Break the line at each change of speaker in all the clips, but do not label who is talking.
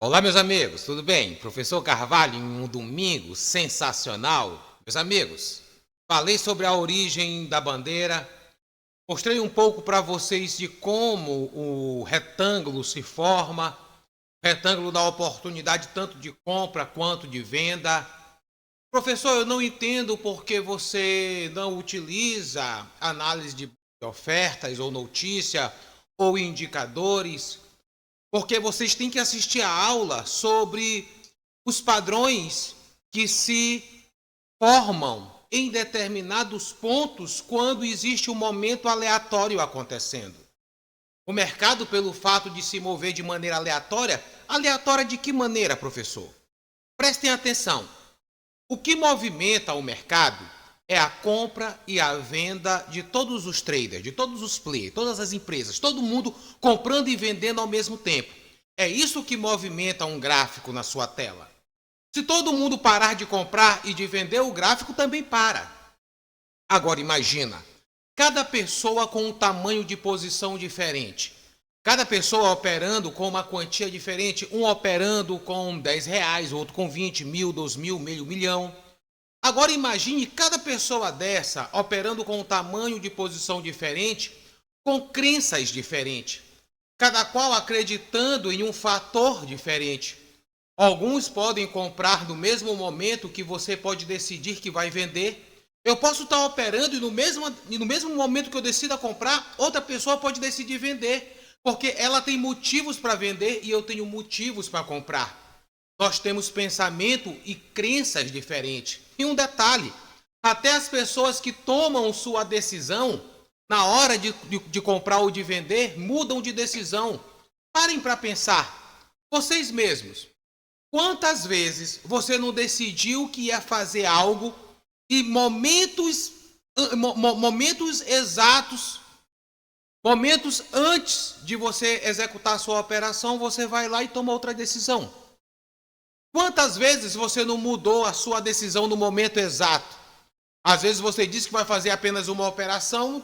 Olá, meus amigos, tudo bem? Professor Carvalho, em um domingo sensacional. Meus amigos, falei sobre a origem da bandeira, mostrei um pouco para vocês de como o retângulo se forma, o retângulo dá oportunidade tanto de compra quanto de venda. Professor, eu não entendo por que você não utiliza análise de ofertas ou notícia ou indicadores. Porque vocês têm que assistir a aula sobre os padrões que se formam em determinados pontos quando existe um momento aleatório acontecendo. O mercado, pelo fato de se mover de maneira aleatória, aleatória de que maneira, professor? Prestem atenção. O que movimenta o mercado é a compra e a venda de todos os traders, de todos os players, todas as empresas, todo mundo comprando e vendendo ao mesmo tempo. É isso que movimenta um gráfico na sua tela. Se todo mundo parar de comprar e de vender, o gráfico também para. Agora imagina, cada pessoa com um tamanho de posição diferente. Cada pessoa operando com uma quantia diferente, um operando com R$ 10, outro com 20 mil, 2 mil, meio milhão. Agora imagine cada pessoa dessa operando com um tamanho de posição diferente, com crenças diferentes, cada qual acreditando em um fator diferente. Alguns podem comprar no mesmo momento que você pode decidir que vai vender. Eu posso estar operando e no mesmo momento que eu decida comprar, outra pessoa pode decidir vender, porque ela tem motivos para vender e eu tenho motivos para comprar. Nós temos pensamento e crenças diferentes. E um detalhe, até as pessoas que tomam sua decisão na hora de comprar ou de vender, mudam de decisão. Parem para pensar, vocês mesmos, quantas vezes você não decidiu que ia fazer algo e momentos exatos, momentos antes de você executar a sua operação, você vai lá e toma outra decisão? Quantas vezes você não mudou a sua decisão no momento exato? Às vezes você diz que vai fazer apenas uma operação,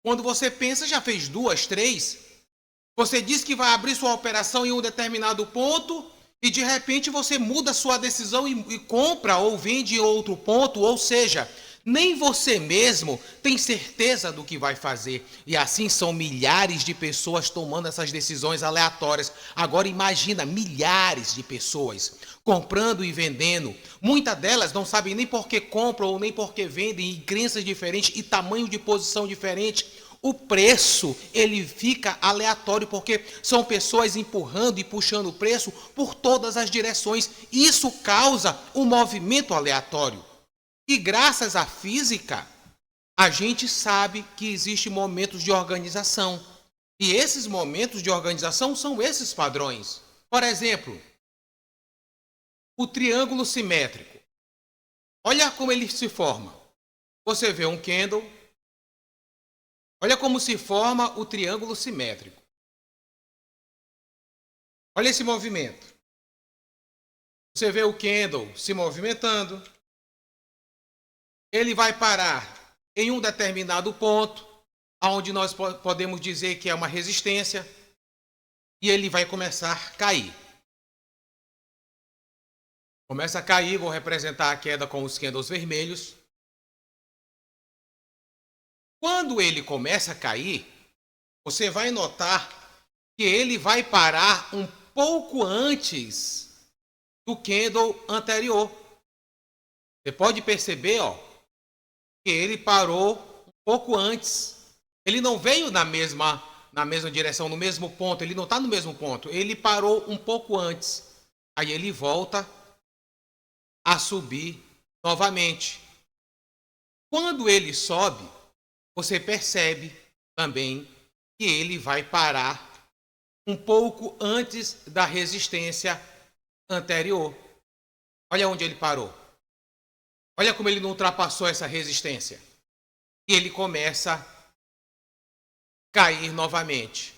quando você pensa já fez duas, três. Você diz que vai abrir sua operação em um determinado ponto e de repente você muda a sua decisão e compra ou vende em outro ponto, ou seja, nem você mesmo tem certeza do que vai fazer. E assim são milhares de pessoas tomando essas decisões aleatórias. Agora imagina milhares de pessoas comprando e vendendo. Muitas delas não sabem nem por que compram ou nem por que vendem, em crenças diferentes e tamanho de posição diferente. O preço, ele fica aleatório, porque são pessoas empurrando e puxando o preço por todas as direções. Isso causa um movimento aleatório. E graças à física, a gente sabe que existem momentos de organização. E esses momentos de organização são esses padrões. Por exemplo, o triângulo simétrico. Olha como ele se forma. Você vê um candle. Olha como se forma o triângulo simétrico. Olha esse movimento. Você vê o candle se movimentando. Ele vai parar em um determinado ponto, onde nós podemos dizer que é uma resistência, e ele vai começar a cair. Começa a cair, vou representar a queda com os candles vermelhos. Quando ele começa a cair, você vai notar que ele vai parar um pouco antes do candle anterior. Você pode perceber, que ele parou um pouco antes. Ele não veio na mesma direção, no mesmo ponto. Ele não está no mesmo ponto. Ele parou um pouco antes. Aí ele volta a subir novamente. Quando ele sobe, você percebe também que ele vai parar um pouco antes da resistência anterior. Olha onde ele parou. Olha como ele não ultrapassou essa resistência. E ele começa a cair novamente.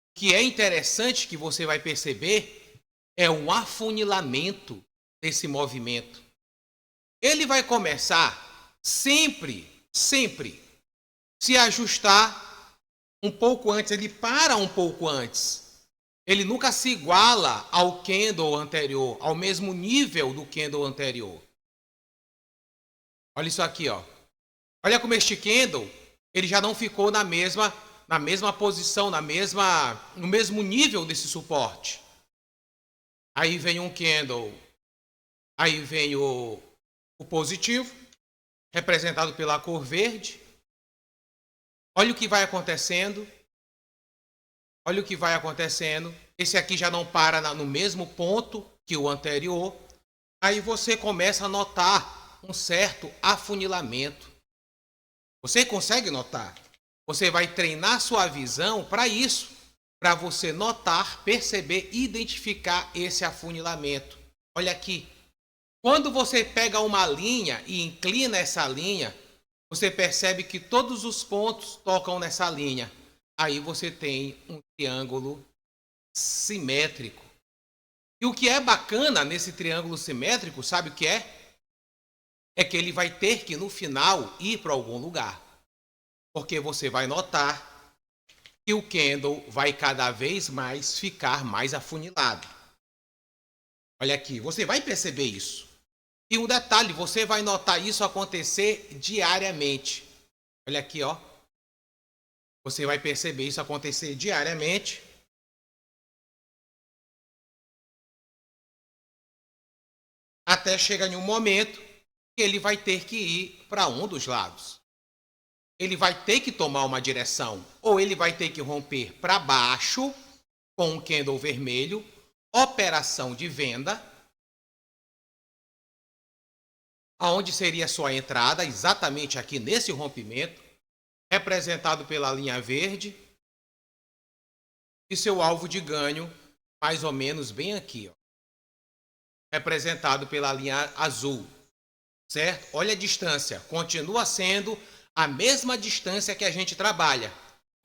O que é interessante que você vai perceber é um afunilamento desse movimento. Ele vai começar sempre se ajustar um pouco antes, ele para um pouco antes. ele nunca se iguala ao candle anterior, ao mesmo nível do candle anterior. Olha isso aqui, ó. Olha como este candle, ele já não ficou na mesma posição, no mesmo nível desse suporte. Aí vem um candle, aí vem o positivo, representado pela cor verde. Olha o que vai acontecendo. Olha o que vai acontecendo. Esse aqui já não para no mesmo ponto que o anterior. Aí você começa a notar um certo afunilamento. Você consegue notar? Você vai treinar sua visão para isso, para você notar, perceber, identificar esse afunilamento. Olha aqui. Quando você pega uma linha e inclina essa linha, você percebe que todos os pontos tocam nessa linha. Aí você tem um triângulo simétrico. E o que é bacana nesse triângulo simétrico, sabe o que é? É que ele vai ter que, no final, ir para algum lugar. Porque você vai notar que o candle vai cada vez mais ficar mais afunilado. Olha aqui, você vai perceber isso. E um detalhe, você vai notar isso acontecer diariamente. Olha aqui, ó. Você vai perceber isso acontecer diariamente. Até chegar em um momento que ele vai ter que ir para um dos lados. Ele vai ter que tomar uma direção. Ou ele vai ter que romper para baixo, com um candle vermelho, operação de venda. Aonde seria a sua entrada? Exatamente aqui nesse rompimento, representado pela linha verde. E seu alvo de ganho, mais ou menos bem aqui, ó, representado pela linha azul. Certo? Olha a distância, continua sendo a mesma distância que a gente trabalha.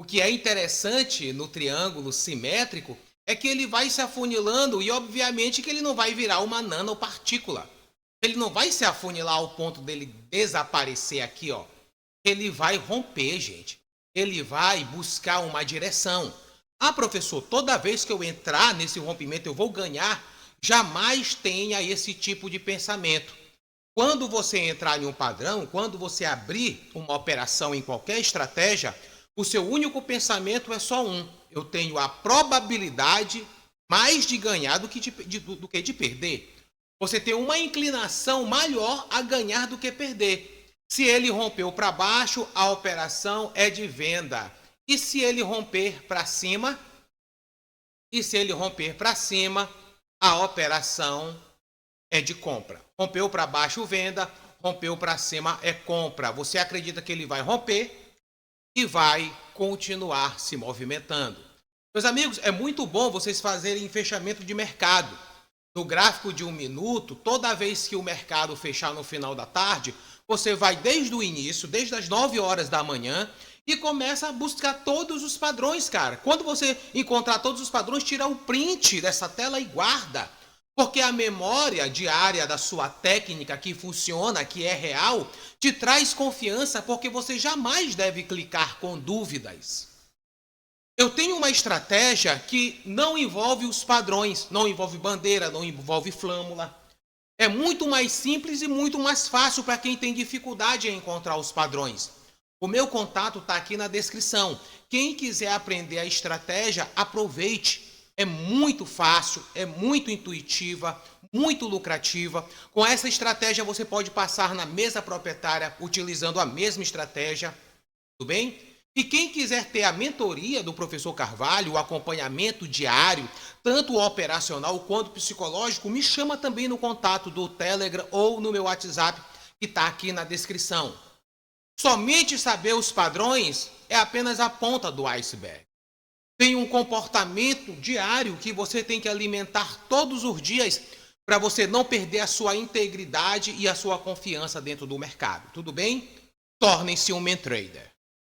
O que é interessante no triângulo simétrico é que ele vai se afunilando e, obviamente, que ele não vai virar uma nanopartícula. Ele não vai se afunilar ao ponto dele desaparecer aqui, ó. Ele vai romper, gente. Ele vai buscar uma direção. Ah, professor, toda vez que eu entrar nesse rompimento eu vou ganhar. Jamais tenha esse tipo de pensamento. Quando você entrar em um padrão, quando você abrir uma operação em qualquer estratégia, o seu único pensamento é só um. Eu tenho a probabilidade mais de ganhar do que de perder. Você tem uma inclinação maior a ganhar do que perder. Se ele rompeu para baixo, a operação é de venda. E se ele romper para cima? A operação é de compra. Rompeu para baixo, venda. Rompeu para cima, é compra. Você acredita que ele vai romper e vai continuar se movimentando. Meus amigos, é muito bom vocês fazerem fechamento de mercado. No gráfico de 1 minuto, toda vez que o mercado fechar no final da tarde, você vai desde o início, desde as 9 horas da manhã, e começa a buscar todos os padrões, cara. Quando você encontrar todos os padrões, tira o print dessa tela e guarda. Porque a memória diária da sua técnica que funciona, que é real, te traz confiança, porque você jamais deve clicar com dúvidas. Eu tenho uma estratégia que não envolve os padrões, não envolve bandeira, não envolve flâmula. É muito mais simples e muito mais fácil para quem tem dificuldade em encontrar os padrões. O meu contato está aqui na descrição. Quem quiser aprender a estratégia, aproveite. É muito fácil, é muito intuitiva, muito lucrativa. Com essa estratégia você pode passar na mesa proprietária utilizando a mesma estratégia. Tudo bem? E quem quiser ter a mentoria do professor Carvalho, o acompanhamento diário, tanto operacional quanto psicológico, me chama também no contato do Telegram ou no meu WhatsApp, que está aqui na descrição. Somente saber os padrões é apenas a ponta do iceberg. Tem um comportamento diário que você tem que alimentar todos os dias para você não perder a sua integridade e a sua confiança dentro do mercado. Tudo bem? Tornem-se um mentrader.